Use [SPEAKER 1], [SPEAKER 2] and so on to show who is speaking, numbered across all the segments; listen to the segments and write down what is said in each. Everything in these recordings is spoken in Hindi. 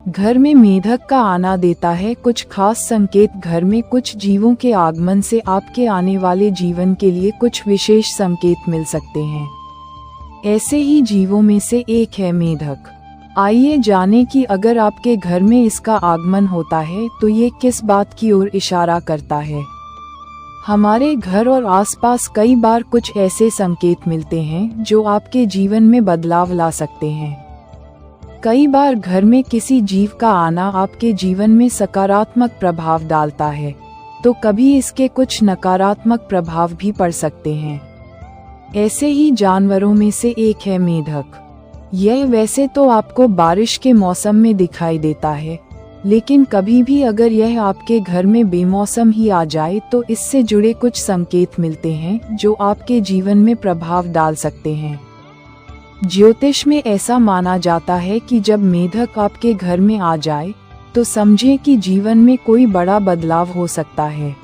[SPEAKER 1] घर में मेढक का आना देता है कुछ खास संकेत। घर में कुछ जीवों के आगमन से आपके आने वाले जीवन के लिए कुछ विशेष संकेत मिल सकते हैं। ऐसे ही जीवों में से एक है मेढक। आइए जानें कि अगर आपके घर में इसका आगमन होता है तो ये किस बात की ओर इशारा करता है। हमारे घर और आसपास कई बार कुछ ऐसे संकेत मिलते हैं जो आपके जीवन में बदलाव ला सकते हैं। कई बार घर में किसी जीव का आना आपके जीवन में सकारात्मक प्रभाव डालता है, तो कभी इसके कुछ नकारात्मक प्रभाव भी पड़ सकते हैं। ऐसे ही जानवरों में से एक है मेढक। यह वैसे तो आपको बारिश के मौसम में दिखाई देता है, लेकिन कभी भी अगर यह आपके घर में बेमौसम ही आ जाए तो इससे जुड़े कुछ संकेत मिलते हैं जो आपके जीवन में प्रभाव डाल सकते हैं। ज्योतिष में ऐसा माना जाता है कि जब मेढक आपके घर में आ जाए तो समझें कि जीवन में कोई बड़ा बदलाव हो सकता है।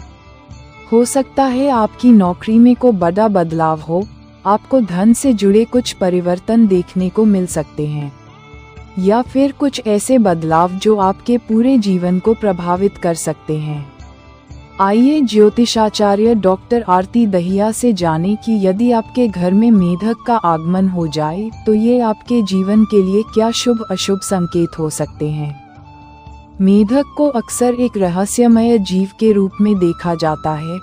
[SPEAKER 1] हो सकता है आपकी नौकरी में कोई बड़ा बदलाव हो, आपको धन से जुड़े कुछ परिवर्तन देखने को मिल सकते हैं, या फिर कुछ ऐसे बदलाव जो आपके पूरे जीवन को प्रभावित कर सकते हैं। आइए ज्योतिषाचार्य डॉक्टर आरती दहिया से जानें कि यदि आपके घर में मेढक का आगमन हो जाए तो ये आपके जीवन के लिए क्या शुभ अशुभ संकेत हो सकते हैं। मेढक को अक्सर एक रहस्यमय जीव के रूप में देखा जाता है।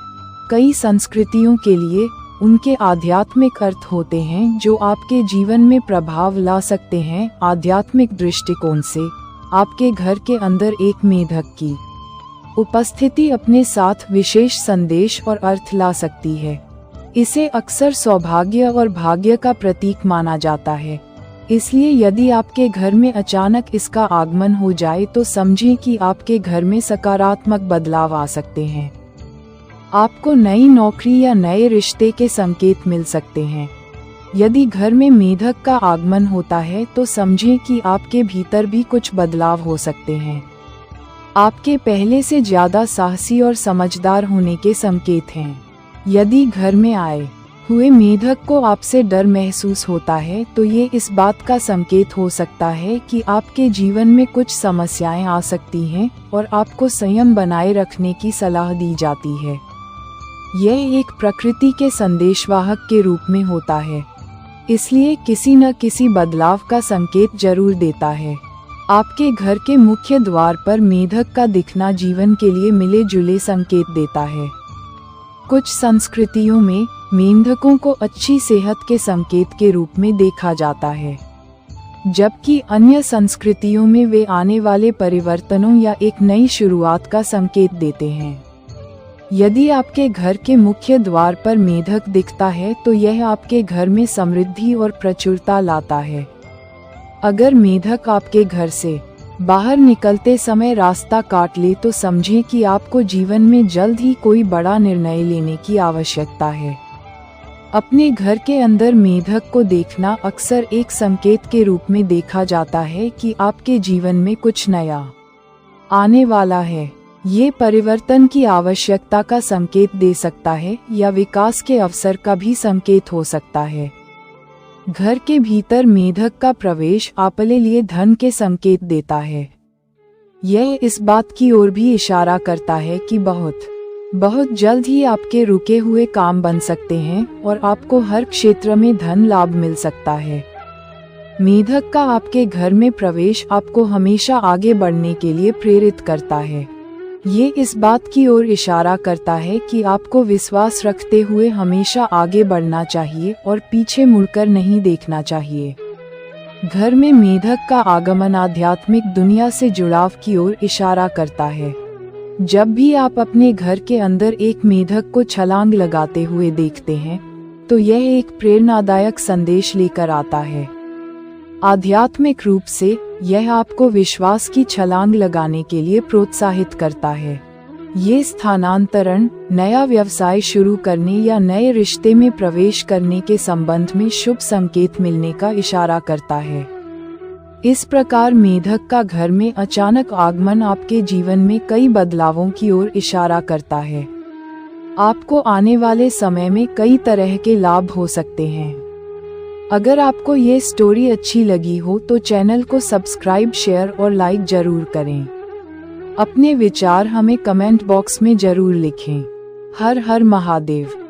[SPEAKER 1] कई संस्कृतियों के लिए उनके आध्यात्मिक अर्थ होते हैं जो आपके जीवन में प्रभाव ला सकते हैं। आध्यात्मिक दृष्टिकोण से आपके घर के अंदर एक मेढक की उपस्थिति अपने साथ विशेष संदेश और अर्थ ला सकती है। इसे अक्सर सौभाग्य और भाग्य का प्रतीक माना जाता है। इसलिए यदि आपके घर में अचानक इसका आगमन हो जाए तो समझें कि आपके घर में सकारात्मक बदलाव आ सकते हैं। आपको नई नौकरी या नए रिश्ते के संकेत मिल सकते हैं। यदि घर में मेढक का आगमन होता है तो समझें कि आपके भीतर भी कुछ बदलाव हो सकते हैं। आपके पहले से ज्यादा साहसी और समझदार होने के संकेत हैं। यदि घर में आए हुए मेढक को आपसे डर महसूस होता है तो ये इस बात का संकेत हो सकता है कि आपके जीवन में कुछ समस्याएं आ सकती हैं और आपको संयम बनाए रखने की सलाह दी जाती है। यह एक प्रकृति के संदेशवाहक के रूप में होता है, इसलिए किसी न किसी बदलाव का संकेत जरूर देता है। आपके घर के मुख्य द्वार पर मेढक का दिखना जीवन के लिए मिले जुले संकेत देता है। कुछ संस्कृतियों में मेंढकों को अच्छी सेहत के संकेत के रूप में देखा जाता है, जबकि अन्य संस्कृतियों में वे आने वाले परिवर्तनों या एक नई शुरुआत का संकेत देते हैं। यदि आपके घर के मुख्य द्वार पर मेढक दिखता है तो यह आपके घर में समृद्धि और प्रचुरता लाता है। अगर मेढक आपके घर से बाहर निकलते समय रास्ता काट ले तो समझें कि आपको जीवन में जल्द ही कोई बड़ा निर्णय लेने की आवश्यकता है। अपने घर के अंदर मेढक को देखना अक्सर एक संकेत के रूप में देखा जाता है कि आपके जीवन में कुछ नया आने वाला है। ये परिवर्तन की आवश्यकता का संकेत दे सकता है या विकास के अवसर का भी संकेत हो सकता है। घर के भीतर मेढक का प्रवेश आपके लिए धन के संकेत देता है। यह इस बात की ओर भी इशारा करता है कि बहुत जल्द ही आपके रुके हुए काम बन सकते हैं और आपको हर क्षेत्र में धन लाभ मिल सकता है। मेढक का आपके घर में प्रवेश आपको हमेशा आगे बढ़ने के लिए प्रेरित करता है। ये इस बात की ओर इशारा करता है कि आपको विश्वास रखते हुए हमेशा आगे बढ़ना चाहिए और पीछे मुड़कर नहीं देखना चाहिए। घर में मेढक का आगमन आध्यात्मिक दुनिया से जुड़ाव की ओर इशारा करता है। जब भी आप अपने घर के अंदर एक मेढक को छलांग लगाते हुए देखते हैं तो यह एक प्रेरणादायक संदेश लेकर आता है। आध्यात्मिक रूप से यह आपको विश्वास की छलांग लगाने के लिए प्रोत्साहित करता है। ये स्थानांतरण, नया व्यवसाय शुरू करने या नए रिश्ते में प्रवेश करने के संबंध में शुभ संकेत मिलने का इशारा करता है। इस प्रकार मेढक का घर में अचानक आगमन आपके जीवन में कई बदलावों की ओर इशारा करता है। आपको आने वाले समय में कई तरह के लाभ हो सकते हैं। अगर आपको ये स्टोरी अच्छी लगी हो तो चैनल को सब्सक्राइब, शेयर और लाइक जरूर करें। अपने विचार हमें कमेंट बॉक्स में जरूर लिखें। हर हर महादेव।